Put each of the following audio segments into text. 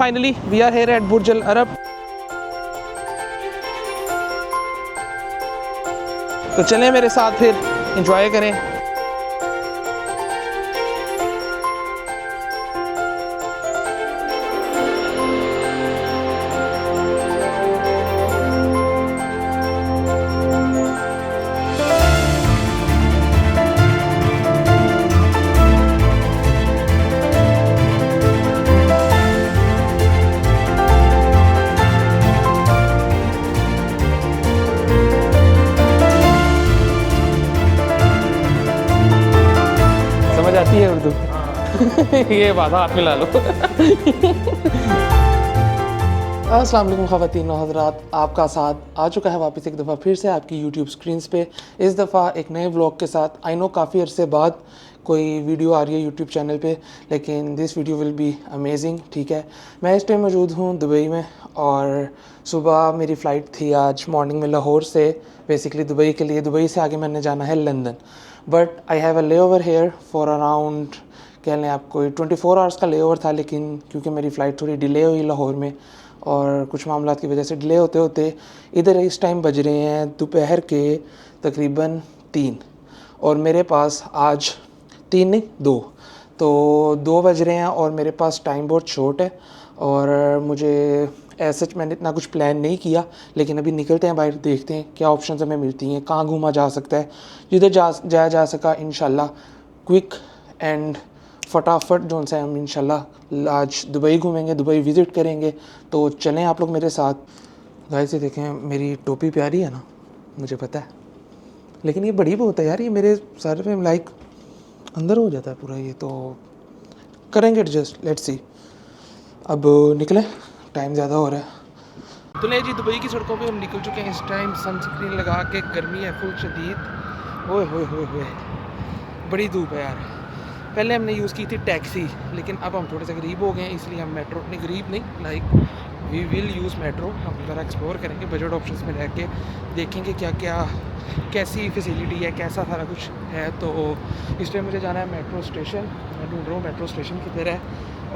Finally, we are here at Burj Al Arab. तो चलें मेरे साथ फिर एंजॉय करें। समझ आती है उर्दू? ये बात हाथ मिला लो। अस्सलाम वालेकुम ख़वातीन और हज़रात, आपका साथ आ चुका है वापस एक दफ़ा फिर से आपकी यूट्यूब स्क्रीन्स पे। इस दफ़ा एक नए व्लॉग के साथ। आई नो काफ़ी अरसे बाद कोई वीडियो आ रही है यूट्यूब चैनल पे, लेकिन this video will be amazing. ठीक है, मैं इस टाइम मौजूद हूँ दुबई में और सुबह मेरी फ़्लाइट थी आज मॉर्निंग में लाहौर से बेसिकली दुबई के लिए। दुबई से आगे मैंने जाना है London, but I have a ले ओवर हेयर फॉर अराउंड, कह लें आप कोई 24 आवर्स का ले ओवर था, लेकिन क्योंकि मेरी फ़्लाइट थोड़ी डिले हुई लाहौर में और कुछ मामला की वजह से डिले होते होते इधर इस टाइम बज रहे हैं दोपहर के तकरीबन 3 और मेरे पास आज 3 नहीं 2, तो 2 बज रहे हैं और मेरे पास टाइम बहुत शॉर्ट है और मुझे ऐसा मैंने इतना कुछ प्लान नहीं किया, लेकिन अभी निकलते हैं बाहर, देखते हैं क्या ऑप्शंस हमें मिलती हैं, कहाँ घूमा जा सकता है, जिधर जाया जा सका इंशाल्लाह क्विक एंड फटाफट जो से हम इंशाल्लाह आज दुबई घूमेंगे, दुबई विज़िट करेंगे। तो चलें आप लोग मेरे साथ। गाइस ये देखें, मेरी टोपी प्यारी है ना, मुझे पता है, लेकिन ये बड़ी बहुत है यार, ये मेरे सर पे लाइक अंदर हो जाता है पूरा, ये तो करेंगे एडजस्ट, लेट्स सी। अब निकलें, टाइम ज़्यादा हो रहा है। तो ले जी, दुबई की सड़कों पे हम निकल चुके हैं इस टाइम, सनस्क्रीन लगा के, गर्मी है फुल शदीद। ओए होए होए होए, बड़ी धूप है यार। पहले हमने यूज़ की थी टैक्सी, लेकिन अब हम थोड़े से गरीब हो गए हैं, इसलिए हम मेट्रो, नहीं गरीब नहीं, like we will use metro. हम ज़रा एक्सप्लोर करेंगे बजट ऑप्शंस में रह के, देखेंगे क्या क्या कैसी फैसिलिटी है, कैसा सारा कुछ है। तो इस टाइम मुझे जाना है मेट्रो स्टेशन, मैं ढूंढ रहा हूँ मेट्रो स्टेशन किधर है।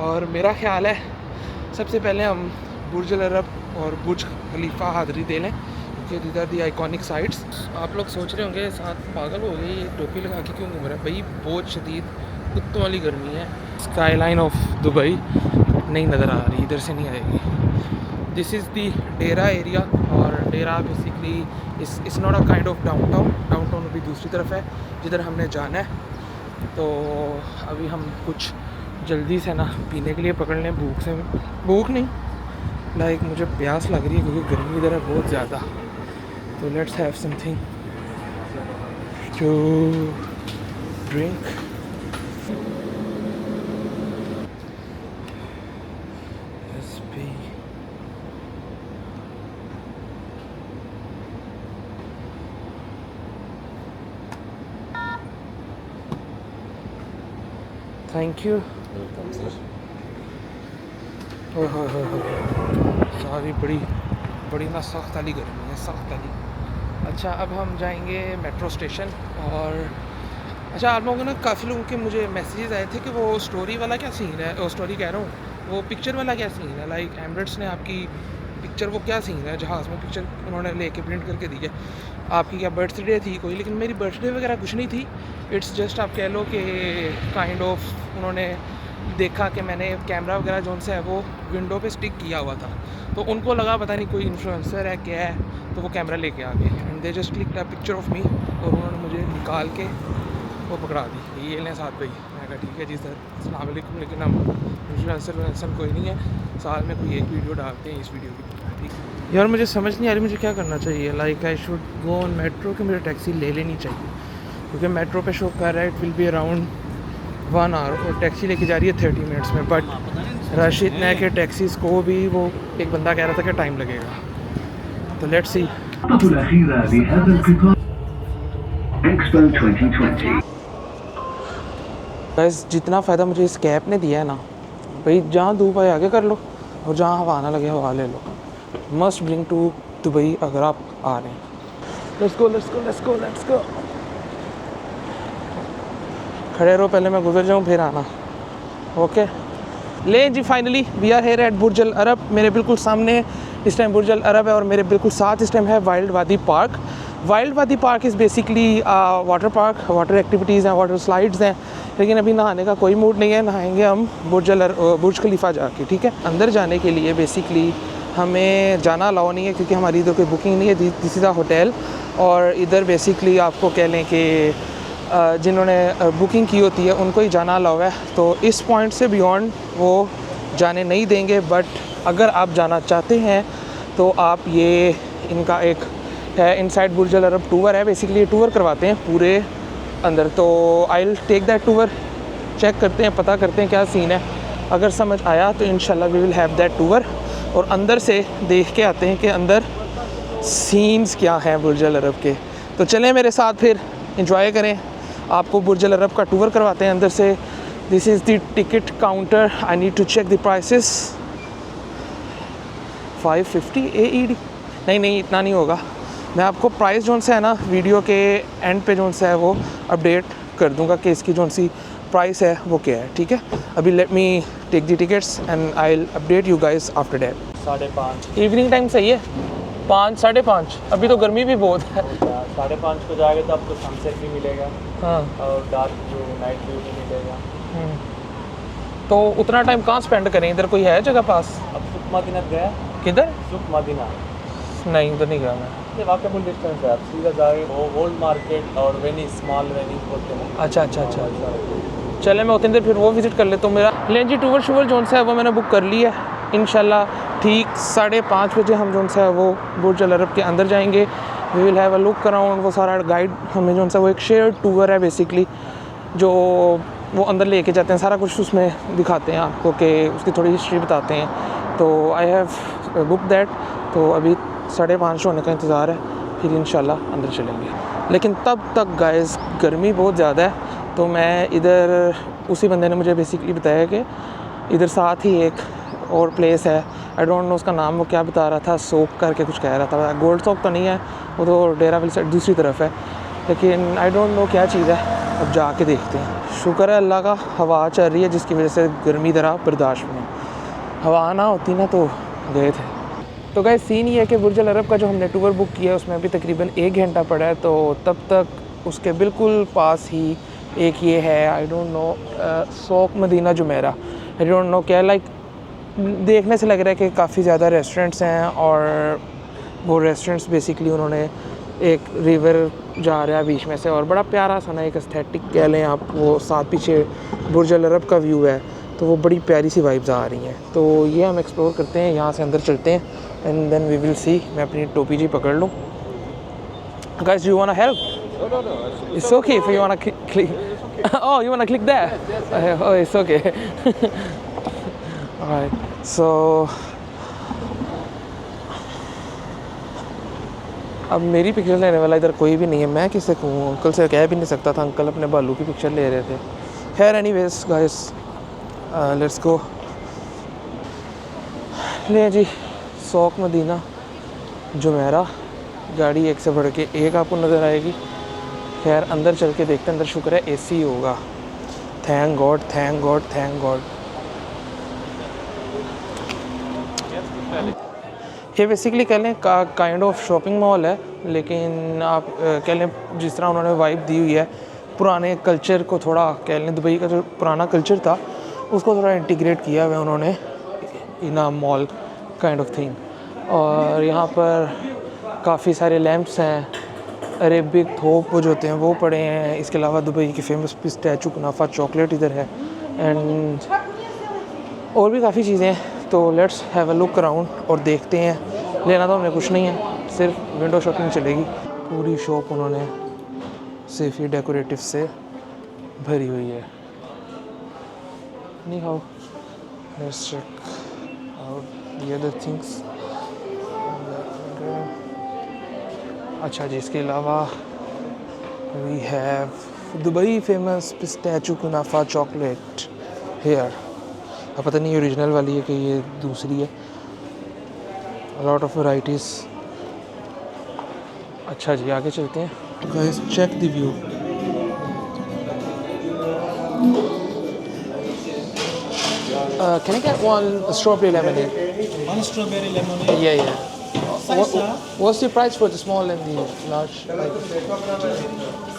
और मेरा ख्याल है सबसे पहले हम बुर्ज अल अरब और बुर्ज खलीफा हाज़री दे लें, क्योंकि इधर दी आइकॉनिक साइट्स। आप लोग सोच रहे होंगे साथ पागल हो गए, ये टोपी लगा के क्यों घूम रहा है भाई, बहुत शदीद कुत्तों वाली गर्मी है। स्काई लाइन ऑफ दुबई नहीं नज़र आ रही, इधर से नहीं आएगी। This is the Dera area, और डेरा बेसिकली इस not a kind of downtown. Downtown अभी दूसरी तरफ है जिधर हमने जाना है। तो अभी हम कुछ जल्दी से ना पीने के लिए पकड़ लें, भूख नहीं, लाइक मुझे प्यास लग रही है क्योंकि गर्मी इधर है बहुत ज़्यादा। तो let's have something to drink. Thank you. सारी बड़ी ना सख्त वाली गर्मी है, सख्त वाली। अच्छा, अब हम जाएंगे मेट्रो स्टेशन। और अच्छा, आप लोगों को ना काफ़ी लोगों के मुझे मैसेजेस आए थे कि वो स्टोरी वाला क्या सीन है, वो स्टोरी कह रहा हूँ, वो पिक्चर वाला क्या सीन है, लाइक एमरेट्स ने आपकी पिक्चर, वो क्या सीन है, जहाज़ में पिक्चर उन्होंने लेके प्रिंट करके दी है। आपकी क्या बर्थडे थी कोई? लेकिन मेरी बर्थडे वगैरह कुछ नहीं थी, इट्स जस्ट आप कह लो कि काइंड ऑफ उन्होंने देखा कि मैंने कैमरा वगैरह जो से है वो विंडो पे स्टिक किया हुआ था, तो उनको लगा पता नहीं कोई इन्फ्लुएंसर है क्या है, तो वो कैमरा लेके आ गए and they just clicked a picture of me, और उन्होंने मुझे निकाल के वो पकड़ा दी, ये लें साथ भाई। मैं कहा ठीक है जी सर, अस्सलाम वालेकुम, लेकिन हम इन्फ्लुएंसर कोई नहीं है, साल में कोई एक वीडियो डालते हैं इस वीडियो की। ठीक यार, मुझे समझ नहीं आ रही मुझे क्या करना चाहिए, like I should go on metro कि मुझे टैक्सी ले लेनी चाहिए, क्योंकि मेट्रो पे शो कर रहा है it will be around 1 hour और टैक्सी लेके जा रही है 30 मिनट्स में, बट रश इतना है कि टैक्सीज़ को भी, वो एक बंदा कह रहा था कि टाइम लगेगा। तो लेट्स सी। गाइस, जितना फ़ायदा मुझे इस कैब ने दिया है ना भाई, जहाँ धूप आए आगे कर लो और जहाँ हवा ना लगे हवा ले लो। मस्ट ब्रिंग टू दुबई अगर आप आ रहे हैं। Let's go let's go let's go let's go. खड़े रहो, पहले मैं गुजर जाऊँ फिर आना, ओके। ले जी finally we are here at Burj Al Arab. मेरे बिल्कुल सामने इस टाइम बुर्ज अल अरब है और मेरे बिल्कुल साथ इस टाइम है वाइल्ड वादी पार्क। वाइल्ड वादी park is basically water park, water activities हैं, वाटर स्लाइड्स हैं, लेकिन अभी नहाने का कोई मूड नहीं है। नहाएंगे हम बुर्ज खलीफा जाके, ठीक है। अंदर जाने के लिए बेसिकली हमें जाना अलाउ नहीं है क्योंकि हमारी इधर कोई बुकिंग नहीं है, दिस इज़ अ होटल। और इधर बेसिकली आपको कह लें कि जिन्होंने बुकिंग की होती है उनको ही जाना अलाउ है, तो इस पॉइंट से बियॉन्ड वो जाने नहीं देंगे। बट अगर आप जाना चाहते हैं तो आप ये इनका एक है inside Burj Al Arab tour है, बेसिकली टूर करवाते हैं पूरे अंदर। तो I will take that tour, check करते हैं, पता करते हैं क्या सीन है। अगर समझ आया तो इंशाल्लाह we will have that tour और अंदर से देख के आते हैं कि अंदर सीन्स क्या हैं बुर्ज अल अरब के। तो चलें मेरे साथ, फिर इंजॉय करें, आपको बुर्ज अल अरब का टूर करवाते हैं अंदर से। This is the ticket counter, I need to check the prices. 550 AED, नहीं इतना नहीं होगा। मैं आपको प्राइस जोन से है ना वीडियो के एंड पे जोन से है वो अपडेट कर दूंगा कि इसकी जोन सी प्राइस है वो क्या है, ठीक है। अभी let me take the tickets and I will update you guys after that. 5:30 evening time सही है, 5 साढ़े 5, अभी तो गर्मी भी बहुत है। 5:30 को जाएगा तो आपको सनसेट भी मिलेगा हाँ, और डार्क व्यू, नाइट व्यू भी मिलेगा। तो उतना टाइम कहाँ स्पेंड करें? इधर कोई है जगह पास? अब सुख मदीना गया? किधर? सुख मदीना नहीं उधर नहीं गया मैं। ये वाकई डिस्टेंस है, आप सीधा जाए वो ओल्ड मार्केट और वेनिस, स्मॉल वेनिस बोलते हैं। अच्छा चले मैं उतनी देर फिर वो विज़िट कर लेता हूँ। मेरा लें जी टूर शूवर जोन सा है वो मैंने बुक कर लिया है। इंशाल्लाह ठीक 5:30 बजे हम जोन सा है वो बुर्ज अल अरब के अंदर जाएंगे। We will have a look around. वो सारा गाइड हमें जोन सा वो एक शेयर्ड टूर है बेसिकली, जो वो अंदर लेके जाते हैं, सारा कुछ उसमें दिखाते हैं आपको कि उसकी थोड़ी हिस्ट्री बताते हैं। तो आई हैव बुक दैट। तो अभी 5:30 होने का इंतज़ार है, फिर इंशाल्लाह अंदर चलेंगे। लेकिन तब तक गाइस गर्मी बहुत ज़्यादा है, तो मैं इधर उसी बंदे ने मुझे बेसिकली बताया कि इधर साथ ही एक और प्लेस है, आई डोंट नो उसका नाम, वो क्या बता रहा था, सोक करके कुछ कह रहा था। गोल्ड सोक तो नहीं है, वो तो डेरा वाली साइड दूसरी तरफ है, लेकिन आई डोंट नो क्या चीज़ है। अब जाके देखते हैं। शुक्र है अल्लाह का हवा चल रही है जिसकी वजह से गर्मी ज़रा बर्दाश्त में। हवा ना होती ना तो गए थे। तो गाइस सीन ये है कि बुर्ज अल अरब का जो हमने टूर बुक किया है उसमें अभी तकरीबन 1 घंटा पड़ा है, तो तब तक उसके बिल्कुल पास ही एक ये है, I don't know, souk Madinat Jumeirah, I don't know क्या, लाइक देखने से लग रहा है कि काफ़ी ज़्यादा रेस्टोरेंट्स हैं और वो रेस्टोरेंट्स बेसिकली उन्होंने एक रिवर जा रहा है बीच में से और बड़ा प्यारा सा ना एक एस्थेटिक कह लें आप, वो साथ पीछे बुर्ज अल अरब का व्यू है, तो वो बड़ी प्यारी सी वाइब्स आ रही हैं। तो ये हम एक्सप्लोर करते हैं, यहाँ से अंदर चलते हैं and then we will see. मैं अपनी टोपी जी पकड़ लूँ। Guys you want help? It's okay if you wanna click. Oh, you wanna click there? Oh, it's okay. Alright, so अब मेरी पिक्चर लेने वाला इधर कोई भी नहीं है, मैं किससे कहूँ, अंकल से कह भी नहीं सकता था, अंकल अपने बालू की पिक्चर ले रहे थे। खैर एनीवेज गाइस लेट्स गो। ले जी सोक मदीना जुमेरा, गाड़ी एक से बढ़ के एक आपको नज़र आएगी। खैर अंदर चल के देखते हैं, अंदर शुक्र है एसी होगा। Thank God thank God thank God. ये बेसिकली कह लें काइंड ऑफ शॉपिंग मॉल है, लेकिन आप कह लें जिस तरह उन्होंने वाइब दी हुई है पुराने कल्चर को, थोड़ा कह लें दुबई का जो पुराना कल्चर था उसको थोड़ा इंटीग्रेट किया हुआ है उन्होंने इन अ मॉल काइंड ऑफ थिंग। और यहाँ पर काफ़ी सारे लैंप्स हैं, अरेबिक थोप वो जो होते हैं वो पड़े हैं। इसके अलावा दुबई की फेमस पिस्ताचियो कुनाफा चॉकलेट इधर है एंड और भी काफ़ी चीज़ें हैं। तो let's have a look around और देखते हैं। लेना तो हमें कुछ नहीं है, सिर्फ विंडो शॉपिंग चलेगी। पूरी शॉप उन्होंने सिर्फ ही डेकोरेटिव से भरी हुई है। नहीं how let's check out the other things. अच्छा जी, इसके अलावा we have Dubai famous pistachio kunafa chocolate here. अब पता नहीं ओरिजिनल वाली है कि ये दूसरी है। Lot of varieties. अच्छा जी आगे चलते हैं। Guys check the view. Can I get one strawberry lemonade? One strawberry lemonade. Yeah, yeah. Size, sir? What's the price for the small and the large?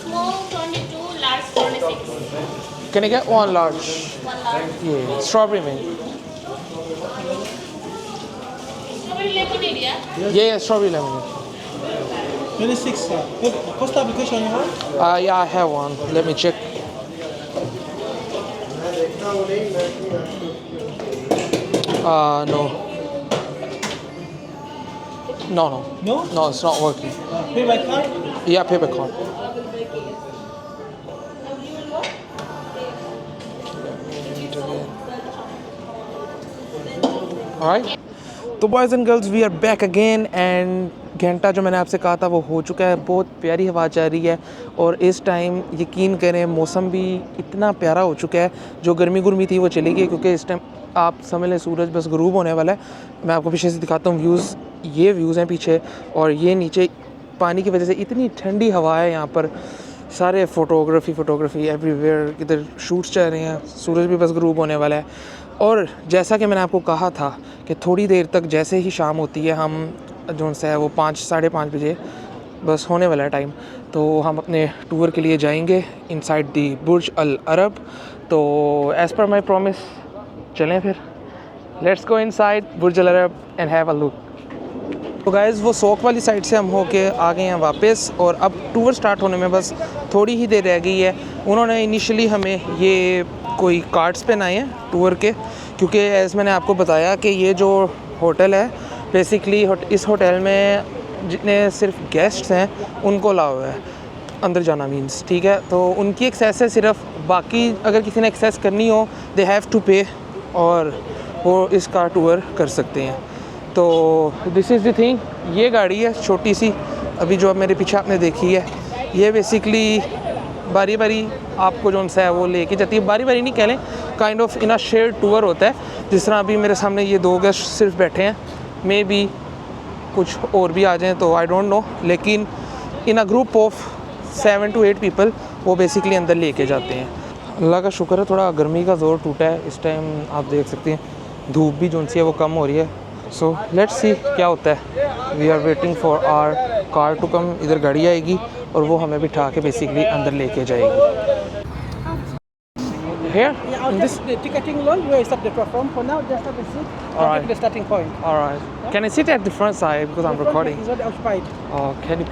Small 22, large 26. Can I get one large? One large. Yeah, strawberry man. Strawberry lemonade, yeah? Yeah, strawberry lemonade. 26, sir. Post application you have? Yeah, I have one. Let me check. No. No. No? No, it's not working. Pay by card? Yeah, paper card. Alright. तो boys and girls we are back again and घंटा जो मैंने आपसे कहा था वो हो चुका है। बहुत प्यारी हवा चल रही है और इस टाइम यकीन करें मौसम भी इतना प्यारा हो चुका है। जो गर्मी गुर्मी थी वो चली गई क्योंकि इस टाइम आप समझ लें सूरज बस गुरूब होने वाला है। मैं आपको पीछे से दिखाता हूँ व्यूज़। ये व्यूज़ हैं पीछे और ये नीचे पानी की वजह से इतनी ठंडी हवा है यहाँ पर। सारे फ़ोटोग्राफ़ी एवरीवेयर इधर शूट्स चल रहे हैं। सूरज भी बस गुरूब होने वाला है और जैसा कि मैंने आपको कहा था कि थोड़ी देर तक जैसे ही शाम होती है हम जो सा है वो 5 साढ़े 5 बजे बस होने वाला है टाइम, तो हम अपने टूर के लिए जाएंगे इनसाइड दी बुर्ज अल अरब। तो एज़ पर माई प्रॉमिस चलें फिर, let's go inside Burj Al Arab and have a look. तो गाइज़ वो सोक वाली साइड से हम होके आ गए हैं वापस और अब टूर स्टार्ट होने में बस थोड़ी ही देर रह गई है। उन्होंने इनिशियली हमें ये कोई कार्ड्स पहनाए हैं टूर के, क्योंकि एज़ मैंने आपको बताया कि ये जो होटल है बेसिकली इस होटल में जितने सिर्फ गेस्ट्स हैं उनको अलाउ है अंदर जाना मीन्स, ठीक है। तो उनकी एक्सेस है सिर्फ, बाकी अगर किसी ने एक्सेस करनी हो दे हैव टू पे और वो इसका टूर कर सकते हैं। तो दिस इज़ द थिंग। ये गाड़ी है छोटी सी अभी जो अब मेरे पीछे आपने देखी है, ये बेसिकली बारी बारी आपको जो सा है वो लेके जाती है। बारी बारी नहीं कह लें, kind of in a share tour होता है। जिस तरह अभी मेरे सामने ये 2 गेस्ट सिर्फ बैठे हैं, मे बी कुछ और भी आ जाएं तो आई डोंट नो, लेकिन in a group of 7 to 8 people वो बेसिकली अंदर लेके जाते हैं। अल्लाह का शुक्र है थोड़ा गर्मी का ज़ोर टूटा है इस टाइम। आप देख सकते हैं धूप भी जो सी है वो कम हो रही है। सो लेट्स सी क्या होता है। We are waiting for our car to come. इधर गाड़ी आएगी और वो हमें बिठा के बेसिकली अंदर लेके जाएगी। Here? Yeah, I'll In this? just the ticketing loan. Where is up the platform for now? Just have a seat. I'll Alright. take the starting point. All right. Can I sit at the front side because I'm The front recording? is already occupied. Can you?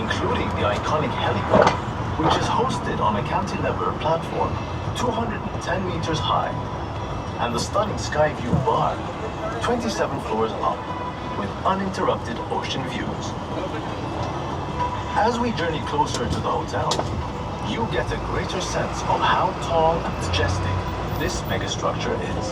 Including the iconic helipad, which is hosted on a cantilever platform 210 meters high, and the stunning sky view bar 27 floors up with uninterrupted ocean views. As we journey closer to the hotel, you get a greater sense of how tall and majestic this megastructure is.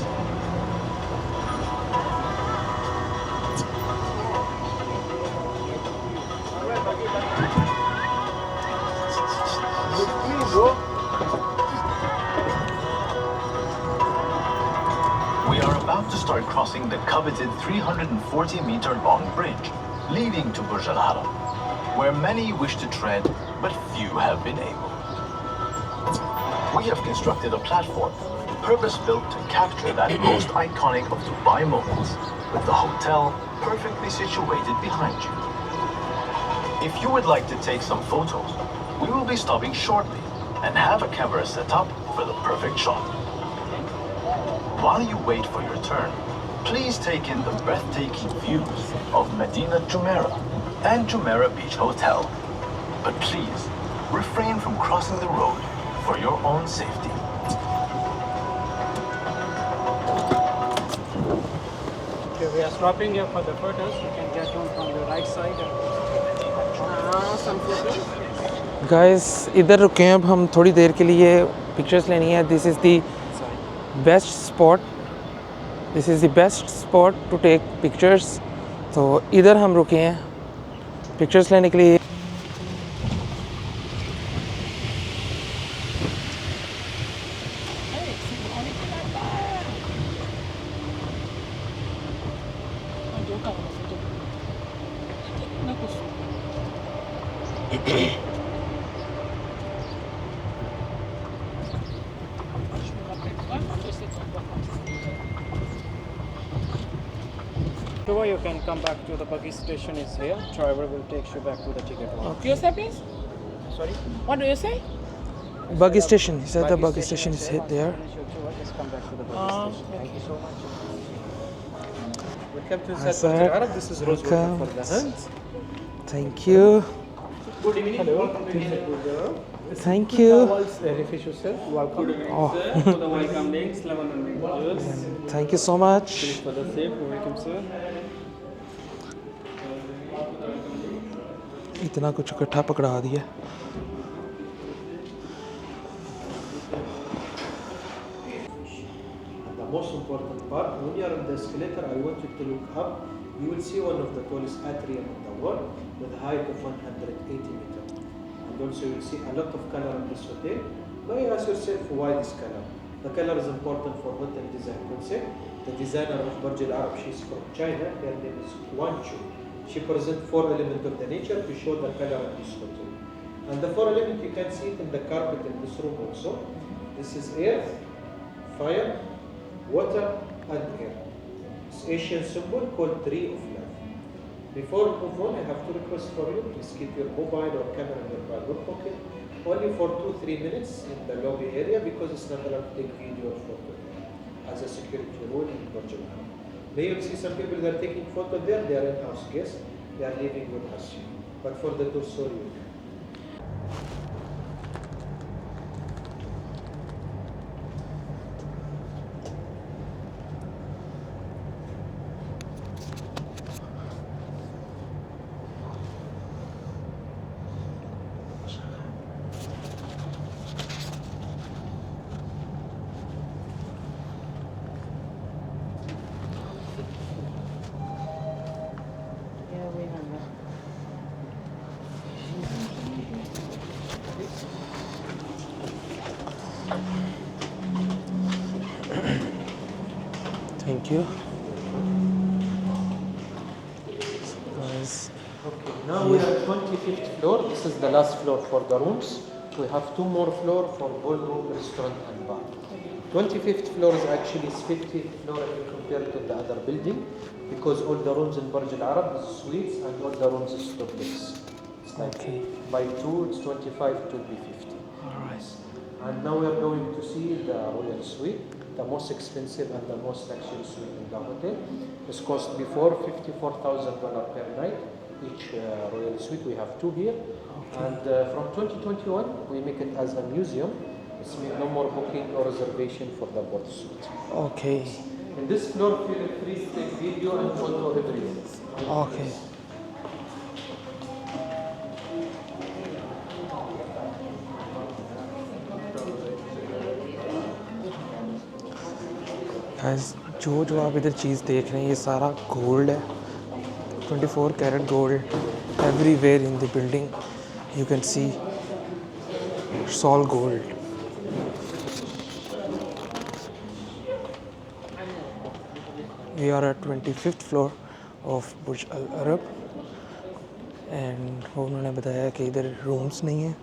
We are about to start crossing the coveted 340-meter long bridge leading to Burj Al Arab, where many wish to tread, but few have been able. We have constructed a platform purpose-built to capture that most iconic of Dubai moments, with the hotel perfectly situated behind you. If you would like to take some photos, we will be stopping shortly and have a camera set up for the perfect shot. While you wait for your turn, please take in the breathtaking views of Medina Jumeirah and Jumeirah Beach Hotel. But please, refrain from crossing the road for your own safety. Okay, we are stopping here for the photos. You can get one from the right side. Some photos. Guys इधर रुके हैं अब हम थोड़ी देर के लिए pictures लेनी है। This is the best spot, this is the best spot to take pictures. तो इधर हम रुके हैं पिक्चर्स लेने के लिए। Tour, you can come back to the buggy station is here. Driver will take you back to the ticket hall. You say please? Sorry? What do you say? Buggy station. He said the buggy station is hit there. Finish your tour, just come back to the buggy station. Thank you so much. Welcome to Hi, South sir. Burj Al Arab. This is Rose Water Welcome. for the hands. Thank you. Good evening. Hello. Thank you. Refresh yourself. Welcome. Oh, For the welcome drinks, lemon and juice. thank you so much. For the safe, welcome sir. इतना कुछ इकट्ठा पकड़ा दिया. The most important part, when you are on the escalator, I want you to look up. You will see one of the tallest atrium in the world with a height of 180 meters. And also you will see a lot of color in this hotel. Now you ask yourself, why this color? The color is important for hotel design concept. The designer of Burj Al Arab, she's from China. Her name is Wan Chu. She presents 4 elements of the nature to show the color of this hotel. And the 4 elements, you can see it in the carpet in this room also. This is earth, fire, water, and air. It's Asian symbol called Tree of Life. Before we move on, I have to request for you, please keep your mobile or camera in your private pocket, only for 2-3 minutes in the lobby area, because it's not allowed to take video or photo as a security rule in Burj Al Arab. May you see some people that are taking photo there, they are in-house guests, they are living with us. But for the tour, sorry. Thank you. Guys, Okay, now we are at 25th floor. This is the last floor for the rooms. We have 2 more floors for ballroom, restaurant, and bar. 25th floor is actually 50th floor if you compare to the other building, because all the rooms in Burj Al Arab is suites and all the rooms is duplex. It's like Okay. by 2, it's 25, it will be 50. alright. And now we are going to see the royal suite, the most expensive and the most luxury suite in the hotel. It's cost before $54,000 per night. Each royal suite, we have 2 here. And from 2021, we make it as a museum. It's no more booking or reservation for the boat suite. Okay. In this floor, feel free to take video and photo everywhere. Okay. Guys, जो आप इधर चीज़ देख रहे हैं ये सारा gold है. 24 carat gold everywhere in the building. You can see it's all gold. We are at 25th floor of Burj Al Arab and उन्होंने बताया कि इधर रूम्स नहीं हैं,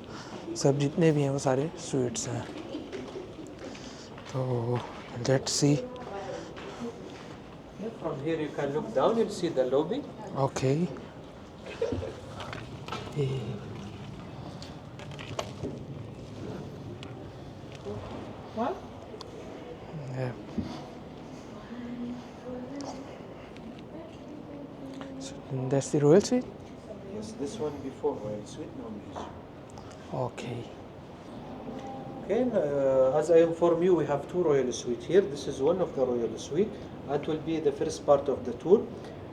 सब जितने भी हैं वो सारे स्वीट्स हैं. तो let's see. From here, you can look down, you'll see the lobby. Okay. What? Yeah. So that's the royal suite? Yes, this one before royal suite, now museum. Okay. Okay, as I inform you, we have 2 royal suites here. This is one of the royal suite. That will be the first part of the tour.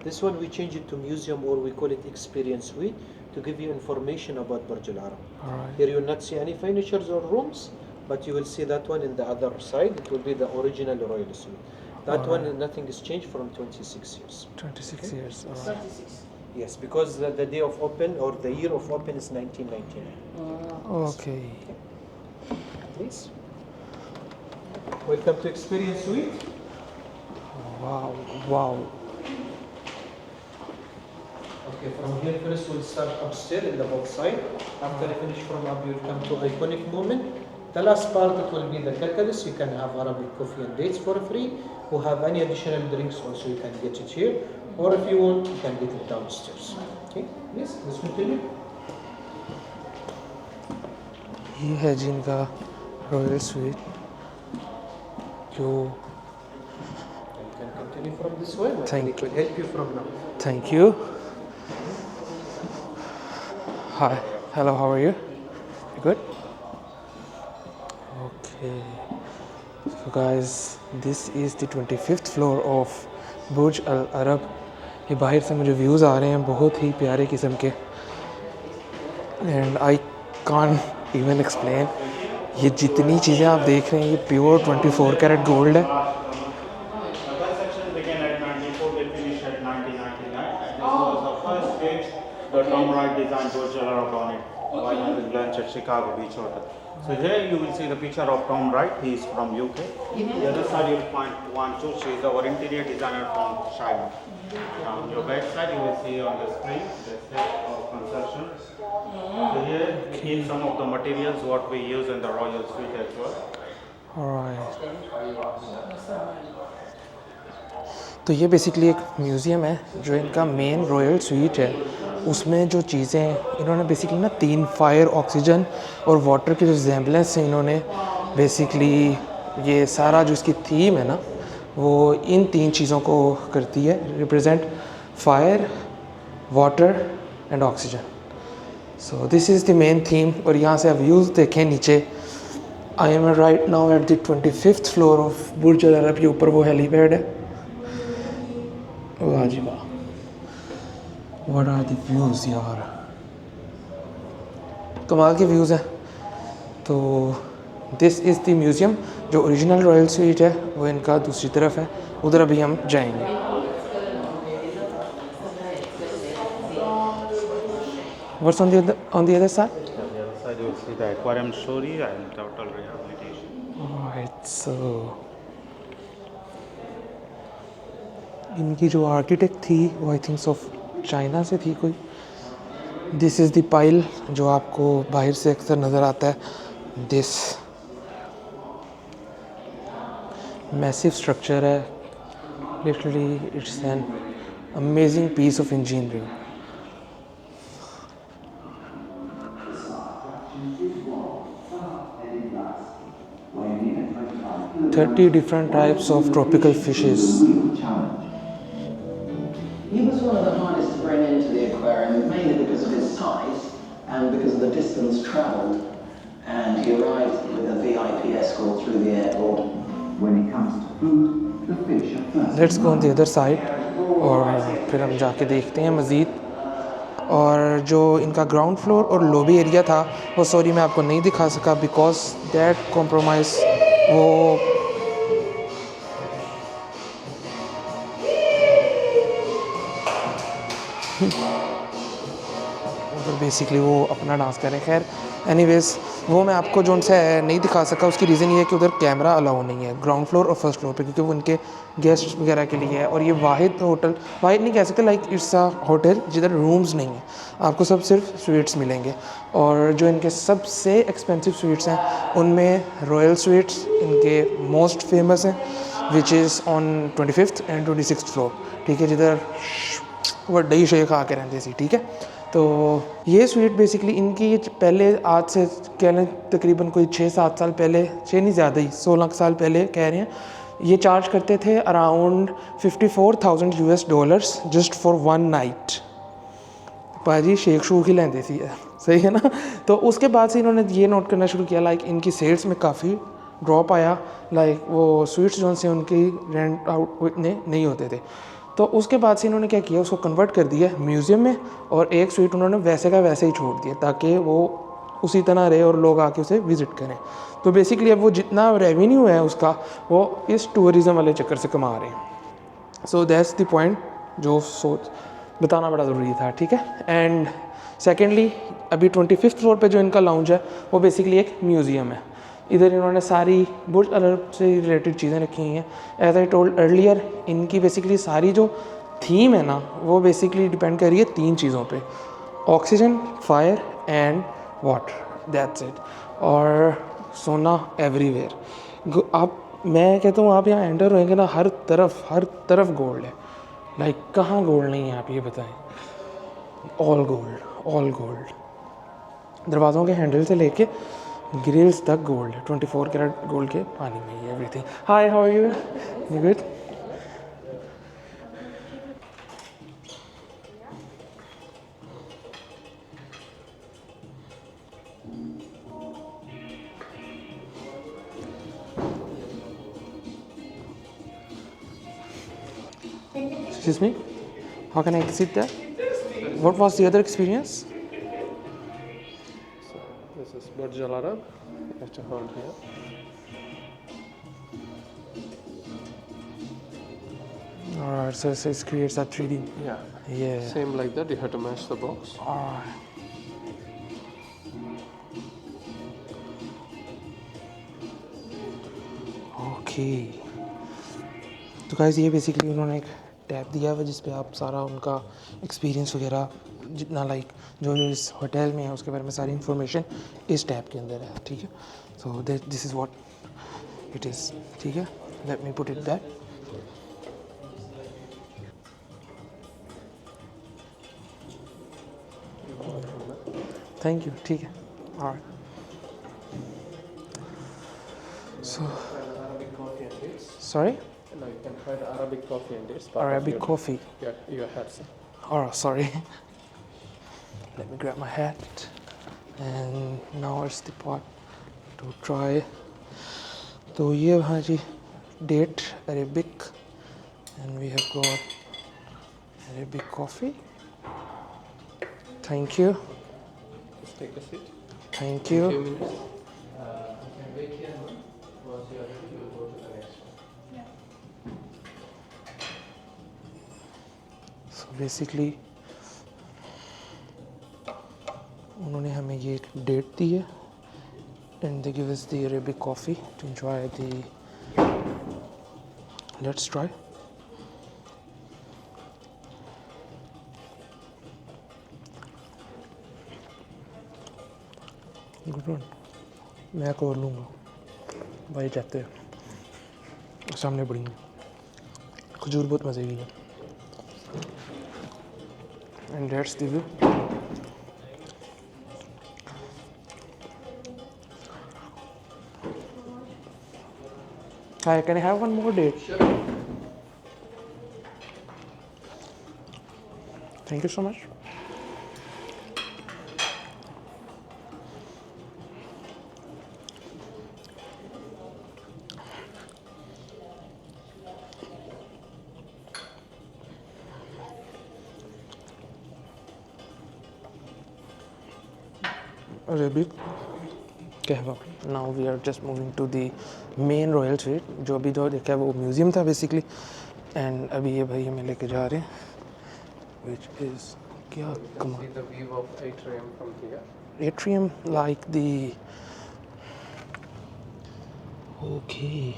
This one we change it to museum, or we call it experience suite, to give you information about Burj Al Arab. Alright. Here you will not see any furniture or rooms, but you will see that one in the other side. It will be the original royal suite. That one, nothing is changed from 26 years. 26 years. Alright. 36. Yes, because the day of open or the year of open is 1999. Okay. Please. Welcome to experience suite. Wow. Wow. Okay, from here first we'll start upstairs in the both side. After I finish from up, you'll come to iconic moment. The last part it will be the calculus. You can have Arabic coffee and dates for free. Who have any additional drinks also you can get it here. Or if you want, you can get it downstairs. Okay, yes, let's continue. ये है जी इनका royal sweet जो You can continue from this way. My Thank colleague will help you from now. Thank you. Hi. Hello, how are you? You good? Okay. So guys, this is the 25th floor of Burj Al Arab. ये बाहर से मुझे views आ रहे हैं बहुत ही प्यारे किस्म के and I can't even explain. ये जितनी चीज़ें आप देख रहे हैं ये प्योर 24 कैरेट गोल्ड है। That section began at 94, they finished at 1999. And this was the first stage the Tom Wright designed Burj Al Arab on it while having lunch at Chicago Beach Hotel. So here you will see the picture of Tom Wright. He is from UK. The other side you will find Wan Chu. She is our interior designer from China. On your back side you will see on the screen the set of construction. So here we keep some of the materials what we use in the royal suite as well. Alright. तो ये basically एक museum है जो इनका main royal sweet है। उसमें जो चीज़ें इन्होंने बेसिकली ना 3 फायर, ऑक्सीजन और वाटर के जो रिजेम्बलेंस हैं इन्होंने बेसिकली ये सारा जो इसकी थीम है ना वो इन 3 चीज़ों को करती है, represent fire, water and oxygen. So this is the main theme. और यहाँ से आप व्यूज़ देखें नीचे। I am right now at the 25th floor of Burj Al Arab. के ऊपर वो हेलीपैड है। वाह जी वाह, व्हाट आर द व्यूज़ यार, कमाल के व्यूज़ हैं। तो दिस इज़ द म्यूज़ियम। जो ओरिजिनल रॉयल स्वीट है वो इनका दूसरी तरफ है, उधर अभी हम जाएंगे। What's on the other side? On the other side you will see the aquarium story and total rehabilitation. Alright, so इनकी जो आर्किटेक्ट थी वो आई थिंक ऑफ चाइना से थी कोई। दिस इज़ द पाइल जो आपको बाहर से अक्सर नज़र आता है। दिस मैसिव स्ट्रक्चर है, literally it's an amazing piece of engineering. Thirty different types of tropical fishes. He was one of the hardest to bring into the aquarium, mainly because of his size and because of the distance travelled. And he arrived with a VIP escort through the airport. When it comes to food, the fish are first. Let's go on the other side और फिर हम जाके देखते हैं मज़ीद। और जो इनका ग्राउंड फ्लोर और लॉबी एरिया था वो सॉरी मैं आपको नहीं दिखा सका बिकॉज दैट कॉम्प्रोमाइज़ वो उधर बेसिकली वो अपना डांस कर रहे हैं। खैर एनीवेज़ वो मैं आपको जो उनसे नहीं दिखा सका उसकी रीज़न ये है कि उधर कैमरा अलाउ नहीं है ग्राउंड फ्लोर और फर्स्ट फ्लोर पे, क्योंकि वो उनके गेस्ट वगैरह के लिए है। और ये वाहिद होटल, वाहिद नहीं कह सकते, लाइक इट्स अ होटल जिधर रूम्स नहीं है, आपको सब सिर्फ स्वीट्स मिलेंगे। और जो इनके सबसे एक्सपेंसिव स्वीट्स हैं उनमें रॉयल स्वीट्स इनके मोस्ट फेमस हैं, which is on 25th and 26th floor. ठीक है, जिधर वड्डे शेख आके रहते सी। ठीक है, तो ये स्वीट बेसिकली इनकी पहले आज से कह लें तकरीबन कोई 6-7 साल पहले, 6 नहीं ज़्यादा ही 16 साल पहले कह रहे हैं, ये चार्ज करते थे अराउंड $54,000 जस्ट फॉर 1 नाइट। पाजी शेख शूख ही लेंदे सी, सही है ना। तो उसके बाद से इन्होंने ये नोट करना शुरू किया लाइक इनकी सेल्स में काफ़ी ड्रॉप आया, लाइक वो स्वीट्स जो से उनकी रेंट आउट इतने नहीं होते थे। तो उसके बाद से इन्होंने क्या किया, उसको कन्वर्ट कर दिया म्यूज़ियम में और एक स्वीट उन्होंने वैसे का वैसे ही छोड़ दिया ताकि वो उसी तरह रहे और लोग आके उसे विज़िट करें। तो बेसिकली अब वो जितना रेवेन्यू है उसका वो इस टूरिज़म वाले चक्कर से कमा रहे हैं। सो दैट्स द पॉइंट जो सोच बताना बड़ा ज़रूरी था। ठीक है, एंड सेकेंडली अभी 25th फ्लोर पे जो इनका लाउंज है वो बेसिकली एक म्यूज़ियम है। इधर इन्होंने सारी बुर्ज अल अरब से रिलेटेड चीज़ें रखी हुई हैं। एज आई टोल्ड अर्लियर, इनकी बेसिकली सारी जो थीम है ना वो बेसिकली डिपेंड कर रही है 3 चीज़ों पे, oxygen, fire and water, that's it. और सोना एवरीवेयर। आप, मैं कहता हूँ आप यहाँ एंटर होएंगे ना, हर तरफ गोल्ड है। लाइक कहाँ गोल्ड नहीं है आप ये बताएं। All gold, all gold. दरवाज़ों के हैंडल से लेके ग्रिल्स तक गोल्ड, 24 कैरेट गोल्ड के पानी में ही everything. Hi, how are you? You good? Excuse me? How can I sit there? What was the other experience? This is Burj Al Arab. You have to hold here. Alright, so it creates a 3D. Yeah. Yeah. Same like that. You have to match the box. Alright. Okay, तो guys ये basically उन्होंने एक tab दिया हुआ जिस पे आप सारा उनका एक्सपीरियंस वगैरह जितना लाइक जो जो इस होटल में है उसके बारे में सारी इन्फॉर्मेशन इस टैब के अंदर है, ठीक है। सो this is what it is, ठीक है। Let me put it back. Thank you, ठीक है। Alright, so Arabic coffee and dates. Sorry, No, you can try the Arabic coffee and dates. Arabic coffee. Your hat, sir. Oh, sorry. Let me grab my hat. And now it's the part to try. तो ये हाँ जी date Arabic, and we have got Arabic coffee. Thank you. Just take a seat. Thank Few you. minutes. You can wait here. Once you are ready, you will go to the next one. So basically उन्होंने हमें ये date दी है and they give us the Arabic coffee to enjoy the, let's try. Good one. मैं एक और लूँगा भाई, चाहते हैं सामने पड़ी खजूर बहुत मज़े की है। And that's the view. Hi, can I have one more date? Sure. Thank you so much. Arabic कहवा। Now we are just moving to the main royal suite, जो अभी जो देखा है वो म्यूजियम था बेसिकली, एंड अभी ये भाई हमें लेके जा रहे हैं, which is क्या You can कमाल, see the view of atrium from here. atrium like the, okay,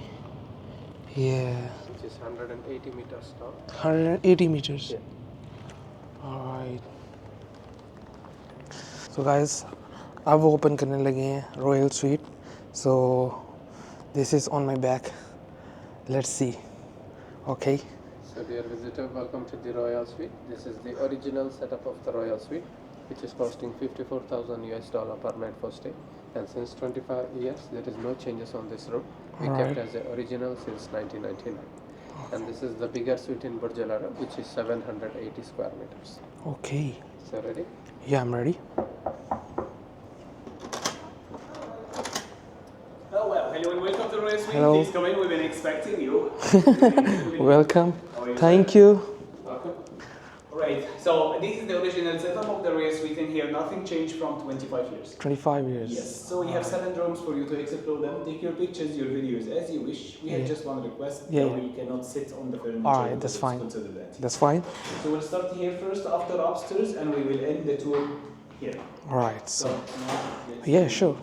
yeah, Which is 180 meters tall. 180 meters. Yeah. Alright. So guys, अब वो ओपन करने लगे हैं royal sweet. So this is on my back, let's see. Okay, So dear visitor, welcome to the Royal Suite. This is the original setup of the Royal Suite, which is costing $54,000 US per night for stay. And since 25 years, there is no changes on this room. We Alright. kept as the original since 1999. And this is the bigger suite in Burj Al Arab, which is 780 square meters. Okay, So ready? या I am ready. Oh well, hello and welcome to Royal Suite. Hello. Please come in, we've been expecting you. Welcome, How are you, थैंk sir? you। Welcome. Alright, so this is the original setup of the Royal Suite in here. Nothing changed from 25 years. 25 years. Yes, so we have 7 rooms for you to explore them. Take your pictures, your videos as you wish. We have Yeah. just one request Yeah. that we cannot sit on the furniture. Alright, that's Please fine. Consider that. That's fine. So we'll start here first after upstairs and we will end the tour here. Alright, So so now let's yeah, sure.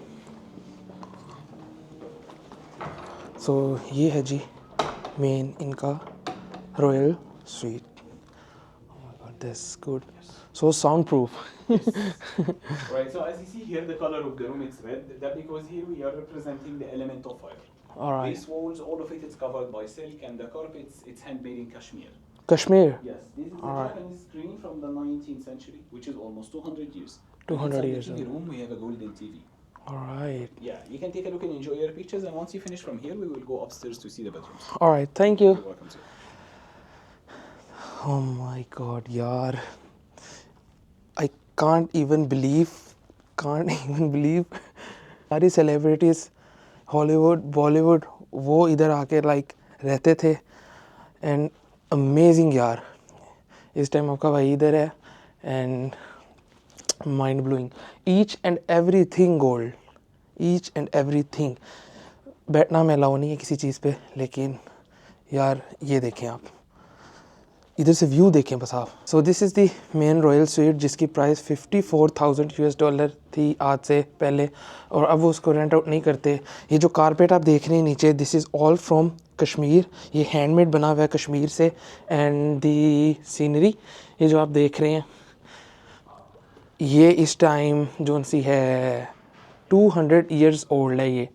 So ये है जी main इनका royal sweet. this. Good. So soundproof. Right, so as you see here, the color of the room is red. That because here we are representing the element of fire. All right. These walls, all of it is covered by silk, and the carpets, it's handmade in Kashmir. Kashmir. Yes, this is a All right. Japanese screen from the 19th century, which is almost 200 years. 200 Inside years the TV old. room, we have a golden TV. All right. Yeah, you can take a look and enjoy your pictures, and once you finish from here, we will go upstairs to see the bedrooms. All right. Thank you. You're welcome, sir. Oh my God, yaar. I can't even believe सारी celebrities, Hollywood, Bollywood, वो इधर आके like रहते थे and amazing यार. इस time आपका भाई इधर है and mind blowing. Each and everything gold. Each and everything. बैठना में अलाउ नहीं है किसी चीज़ पे, लेकिन यार ये देखें आप, इधर से व्यू देखें बस आप. सो this is the main royal sweet जिसकी प्राइस $54,000 थी आज से पहले, और अब वो उसको रेंट आउट नहीं करते. ये जो कारपेट आप देख रहे हैं नीचे, this is all from Kashmir. ये हैंडमेड बना हुआ है कश्मीर से. एंड दी सीनरी ये जो आप देख रहे हैं, ये इस टाइम जो सी है 200 ईयर्स ओल्ड है. ये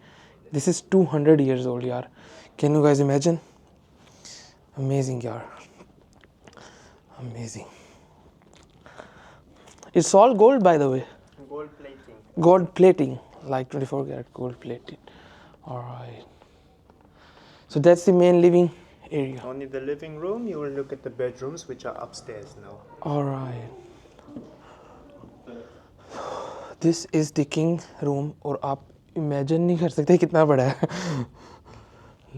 दिस इज़ 200 ईयर्स ओल्ड यार. Can you guys imagine? Amazing यार, amazing. It's all gold, by the way. Gold plating. Gold plating, like 24 karat gold plated. All right. So that's the main living area. Only the living room. You will look at the bedrooms, which are upstairs now. All right. This is the king room, और आप imagine नहीं कर सकते कितना बड़ा है.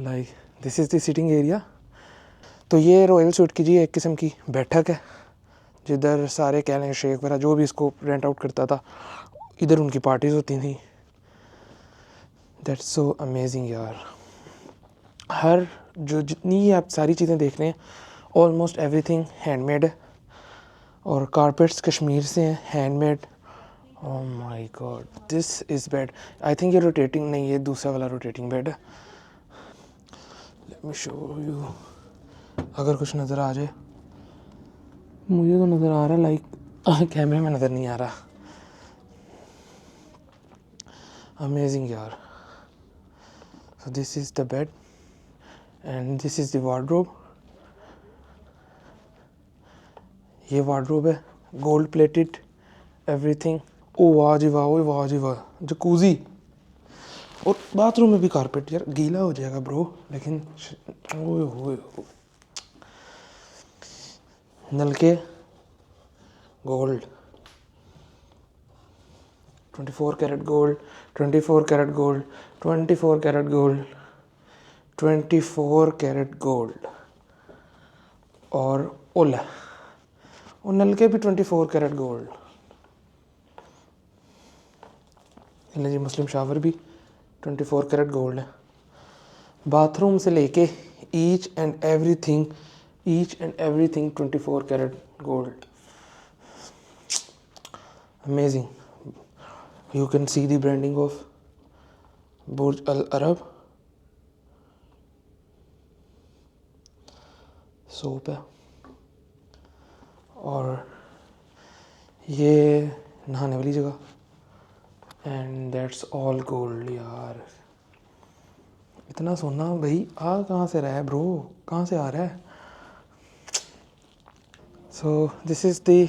Like this is the sitting area. तो ये रॉयल सूट की जी एक किस्म की बैठक है, जिधर सारे कह लें शेख वगैरह जो भी इसको रेंट आउट करता था, इधर उनकी पार्टीज होती थी. दैट्स सो अमेजिंग यार. हर जो जितनी आप सारी चीज़ें देख रहे हैं, ऑलमोस्ट एवरीथिंग हैंडमेड है, और कारपेट्स कश्मीर से हैं, handmade. Oh my God, this is bed. I think ये रोटेटिंग नहीं, ये दूसरा वाला रोटेटिंग बेड है. Late me show you. अगर कुछ नज़र आ जाए, मुझे तो नज़र आ रहा है, लाइक कैमरे में नज़र नहीं आ रहा. अमेजिंग यार. सो this is the bed and this is the wardrobe. ये वार्डरोब है, गोल्ड प्लेटेड एवरीथिंग. ओ वाह जी वाह, ओ वाह जी वाह. जकूज़ी, और बाथरूम में भी कारपेट. यार गीला हो जाएगा ब्रो, लेकिन ओए नलके gold. 24 carat gold, 24 carat gold, 24 carat gold, 24 carat gold. और ओला, और नलके भी 24 कैरेट गोल्ड. जी मुस्लिम शावर भी 24 कैरेट गोल्ड है. बाथरूम से लेके each and everything 24 karat gold. Amazing. You can see the branding of Burj Al Arab. Soap है, और ये नहाने वाली जगह. एंड दैट्स ऑल गोल्ड यार. इतना सोना भाई आ कहाँ से रहा है ब्रो, कहाँ से आ रहा है? सो this is the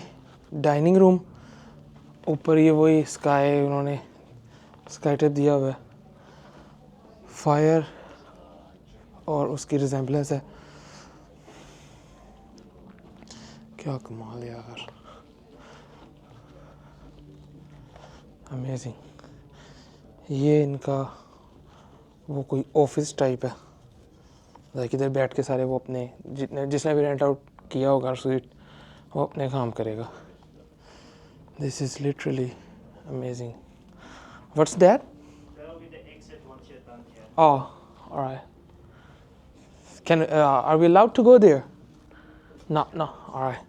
dining room. ऊपर ये वही स्काई, उन्होंने स्काई टेप दिया हुआ है, फायर और उसकी रिजेंबलेंस है. क्या कमाल यार, अमेजिंग. ये इनका वो कोई ऑफिस टाइप है, लाइक इधर बैठ के सारे वो अपने जिसने भी रेंट आउट किया होगा स्वीट, वो अपने काम करेगा. This is literally amazing. What's that? That'll be the exit once you're done here. Oh, all right. Are we allowed to go there? No. All right.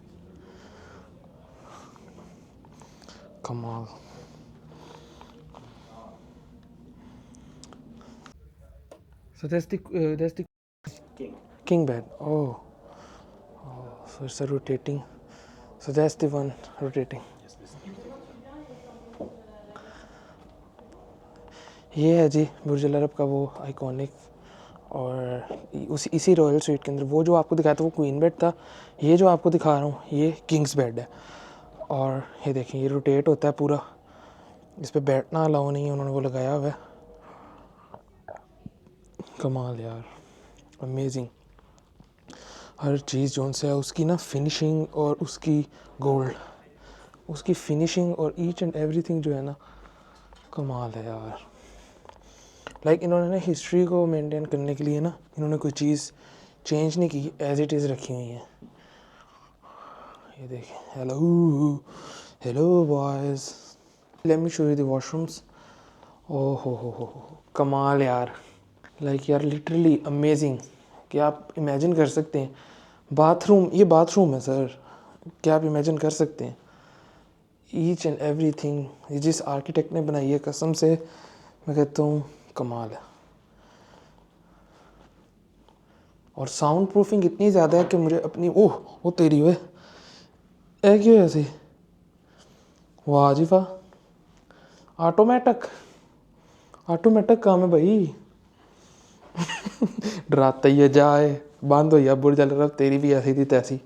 Come on. So that's the King. king bed. Oh, so it's a rotating So that's the one rotating. ये है जी बुर्ज Al अरब का वो iconic, और इसी royal sweet के अंदर वो जो आपको दिखाया था वो क्वीन बेड था, ये जो आपको दिखा रहा हूँ ये किंग्स बेड है। और ये देखें ये रोटेट होता है पूरा, इस पर बैठना अलाउ नहीं है, उन्होंने वो लगाया हुआ है। कमाल यार, अमेजिंग। हर चीज़ जो से है उसकी ना फिनिशिंग और उसकी गोल्ड, उसकी फिनिशिंग और ईच एंड एवरीथिंग जो है ना कमाल है यार। लाइक इन्होंने ना हिस्ट्री को मेंटेन करने के लिए ना इन्होंने कोई चीज़ चेंज नहीं की, एज इट इज़ रखी हुई है। ये देखें, hello hello boys, let me show you the washrooms. ओ हो कमाल यार, लाइक यार लिटरली अमेजिंग। क्या आप इमेजिन कर सकते हैं बाथरूम, ये बाथरूम है सर, क्या आप इमेजिन कर सकते हैं ईच एंड एवरीथिंग। ये जिस आर्किटेक्ट ने बनाई है कसम से मैं कहता हूँ कमाल है। और साउंड प्रूफिंग इतनी ज़्यादा है कि मुझे अपनी वो तेरी वे है क्यों ऐसे, वाह जी वाह। ऑटोमेटिक काम है भाई। डराता ही जाए, बंद हो या बुर्ज अल अरब, तेरी भी ऐसी थी तैसी।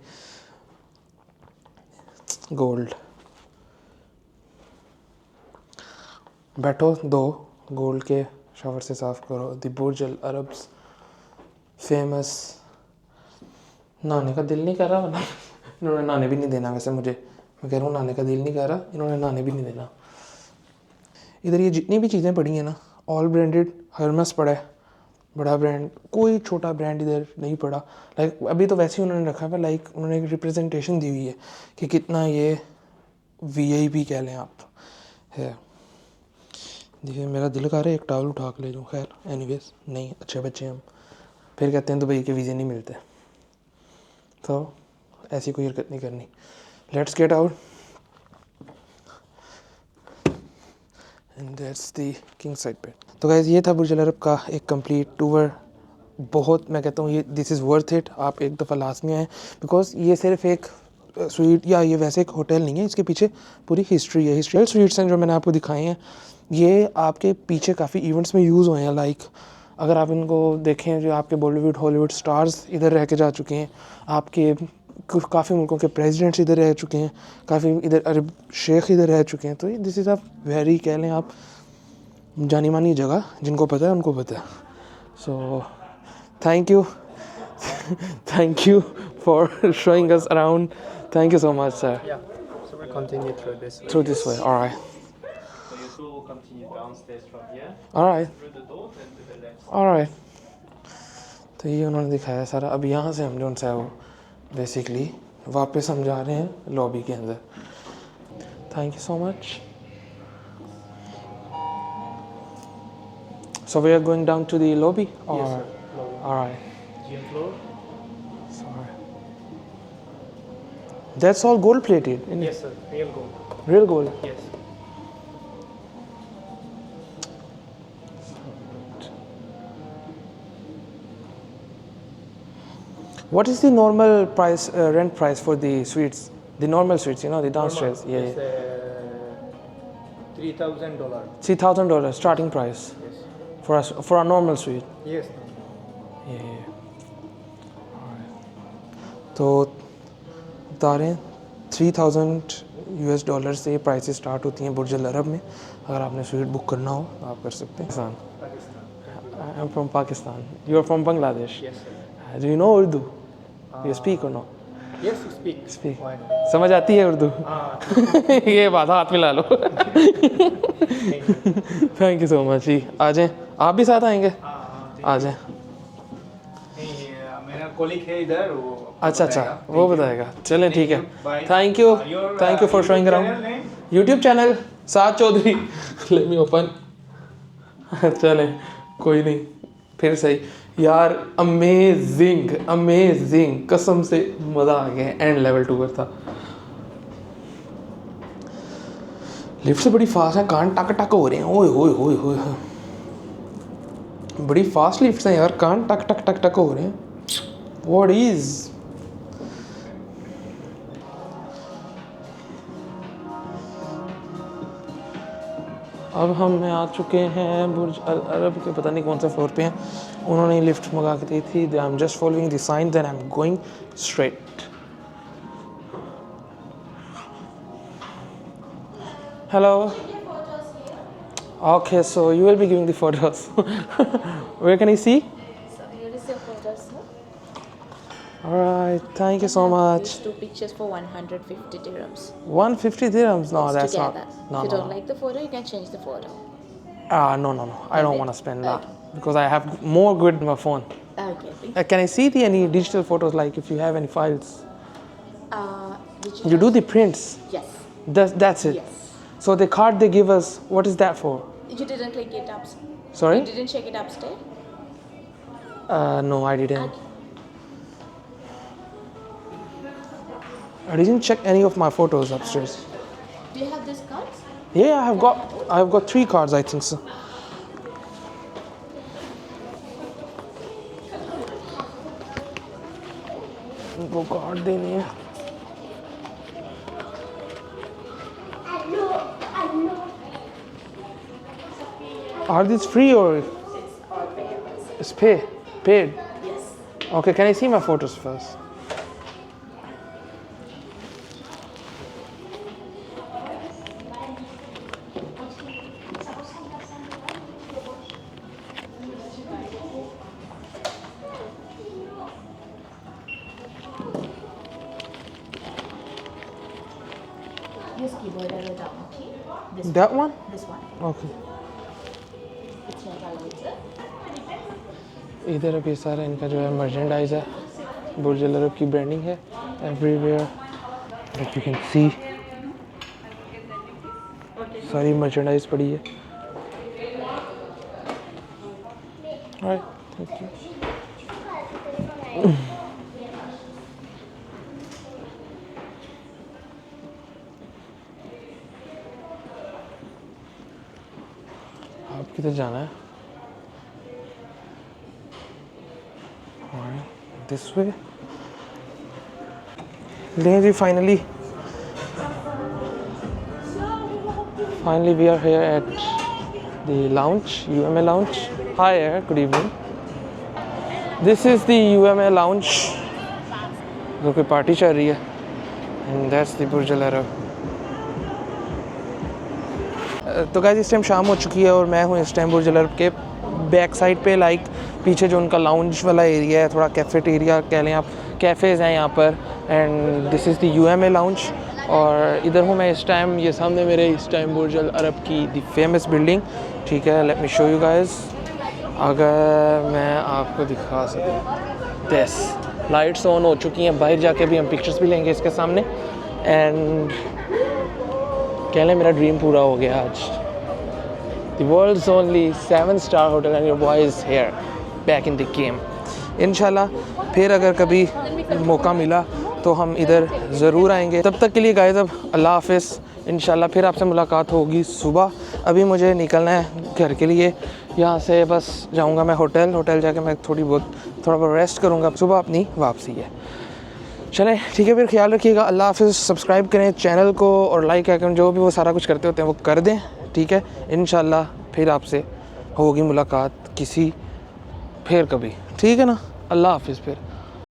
गोल्ड, बैठो दो गोल्ड के शावर से साफ करो। The Burj Al Arab famous. नहाने का दिल नहीं कर रहा, वरना इन्होंने नहाने भी नहीं देना। वैसे मुझे, मैं कह रहा हूँ नहाने का दिल नहीं कर रहा, इन्होंने नहाने भी नहीं देना। इधर ये जितनी भी चीज़ें पड़ी हैं ना ऑल ब्रांडेड। हर्मेस पड़ा है, बड़ा ब्रांड, कोई छोटा ब्रांड इधर नहीं पड़ा। लाइक अभी तो वैसे ही उन्होंने रखा है, लाइक उन्होंने एक रिप्रेजेंटेशन दी हुई है कि कितना ये VIP कह लें आप है। देखिए मेरा दिल कर रहा है एक टॉवल उठा के ले जाऊँ, खैर एनीवेज नहीं, अच्छे बच्चे हम, फिर कहते हैं दुबई के वीज़े नहीं मिलते, तो ऐसी कोई हरकत नहीं करनी। Let's get out and that's the king side bed. तो गाइस ये था बुर्ज अल अरब का एक कंप्लीट टूर। बहुत, मैं कहता हूँ ये दिस इज़ वर्थ इट। आप एक दफ़ा लाजमी आएँ, बिकॉज ये सिर्फ एक स्वीट या ये वैसे एक होटल नहीं है, इसके पीछे पूरी हिस्ट्री है। हिस्ट्रियल स्वीट्स हैं जो मैंने आपको दिखाए हैं, ये आपके पीछे काफ़ी इवेंट्स में यूज़ हुए हैं। लाइक अगर आप इनको देखें, जो आपके बॉलीवुड हॉलीवुड स्टार्स इधर रह के जा चुके हैं, आपके काफ़ी मुल्कों के प्रेसिडेंट्स इधर रह चुके हैं, काफ़ी इधर अरब शेख इधर रह चुके हैं। तो दिस इज़ अ वेरी, कह लें आप, जानी मानी जगह, जिनको पता है उनको पता है। So thank you for showing us around. Thank you so much sir. Yeah, so we'll continue through this way. Through this way, all right. So you two will continue downstairs from here, All right. through the door and to the left. All right. तो ये उन्होंने दिखाया सारा। अब यहाँ से हम जो है वो बेसिकली वापस हम जा रहे हैं लॉबी के अंदर। Thank you so much. So we are going down to the lobby? Or? Yes, sir. Lobby. All right. Gym floor? Sorry. That's all gold plated? Yes, sir. Real gold. Real gold? Yes. What is the normal price, rent price for the suites? The normal suites, you know, the downstairs. Normal. Yeah. It's $3,000. $3,000 starting price Yes. for a normal suite. Yes. Yeah. Alright. तो बता रहे हैं $3,000 से prices start होती हैं बुर्ज Al अरब में। अगर आपने स्वीट बुक करना हो तो आप कर सकते हैं। Pakistan. I am from Pakistan, you are from Bangladesh. Yes, sir. Do you know Urdu? You speak or no? Yes, you speak. Speak, Why not? समझ आती है उर्दू? ये बात हाथ मिला लो। थैंक यू सो मच जी। आ जाएं, आप भी साथ आएंगे? आ जाएं। मेरा कोलिग है इधर, वो अच्छा अच्छा, वो बताएगा। चलें ठीक है, Bye. Thank you for showing around. YouTube channel Saad Chaudhary. Let me open. चलें कोई नहीं, फिर सही यार। अमेजिंग कसम से मज़ा आ गया। एंड लेवल 2 पर था। लिफ्ट से बड़ी फास्ट है, कान टक टक हो रहे हैं। ओए होए होए होए, बड़ी फास्ट लिफ्ट हैं यार, कान टक टक टक टक हो रहे हैं। व्हाट इज अब हम आ चुके हैं बुर्ज अल अरब के, पता नहीं कौन सा फ्लोर पे हैं। उन्होंने लिफ्ट मंगा के दी थी। I am just following the sign then I am going straight. Hello. Okay, so you will be giving the photos. Where can I see? So here is your photos, sir. Alright, thank you so much. These 2 pictures for 150 dirhams. 150 dirhams? No, that's Together. not. No, if you no. don't like the photo, you can change the photo. No. I don't want to spend that because I have more good in my phone. Okay. Can I see any digital photos? Like if you have any files? Digital? You do the prints. Yes. That's it. Yes. So the card they give us, what is that for? You didn't click it up. Sorry? You didn't check it upstairs? No, I didn't. I didn't check any of my photos upstairs. Do you have these cards? Yeah, I have got 3 cards, I think so. वो card देने हैं। Are these free or it's paid? Yes. Okay, can I see my photos first? Use keyboard arrow down, okay? That one? This one. Okay. It's not allowed, sir. इधर अब ये सारा इनका जो है मर्चेंडाइज है, बुर्ज अल अरब की ब्रांडिंग है everywhere, that you can see सारी मर्चेंडाइज पड़ी है। Alright, thank you. आप किधर जाना है? This way. ले जी, finally we are here at the lounge, UMA lounge. Hi there, good evening. This is the UMA lounge जो कोई पार्टी चल रही है, and that's the Burj Al अरब। तो गाइस इस टाइम शाम हो चुकी है और मैं हूँ इस टाइम बुर्ज अल अरब के बैक साइड पे, लाइक पीछे जो उनका लाउंज वाला एरिया है, थोड़ा कैफेटेरिया कह लें आप, कैफ़ेज़ हैं यहाँ पर, and this is the UMA lounge. और इधर हूँ मैं इस टाइम, ये सामने मेरे इस टाइम बुर्ज अल अरब की द फेमस बिल्डिंग, ठीक है। Late me show you guys, अगर मैं आपको दिखा सकूँ, दिस लाइट्स ऑन हो चुकी हैं, बाहर जाके भी हम पिक्चर्स भी लेंगे इसके सामने, एंड कह लें मेरा ड्रीम पूरा हो गया आज। The world's only 7-star hotel and your boy is here, back in the game. इंशाल्लाह फिर अगर कभी मौका मिला तो हम इधर ज़रूर आएंगे। तब तक के लिए गाइस अब अल्लाह हाफ़िज़, इंशाल्लाह फिर आपसे मुलाकात होगी सुबह। अभी मुझे निकलना है घर के लिए, यहाँ से बस जाऊँगा मैं होटल जाके मैं थोड़ा बहुत रेस्ट करूँगा, सुबह अपनी वापसी है। चलें ठीक है, फिर ख्याल रखिएगा, अल्लाह हाफ़िज़। सब्सक्राइब करें चैनल को और लाइक करें, जो भी वो सारा कुछ करते होते हैं वो कर दें, ठीक है। इंशाल्लाह फिर आपसे होगी मुलाकात किसी फिर कभी, ठीक है ना। अल्लाह हाफ़िज़ फिर।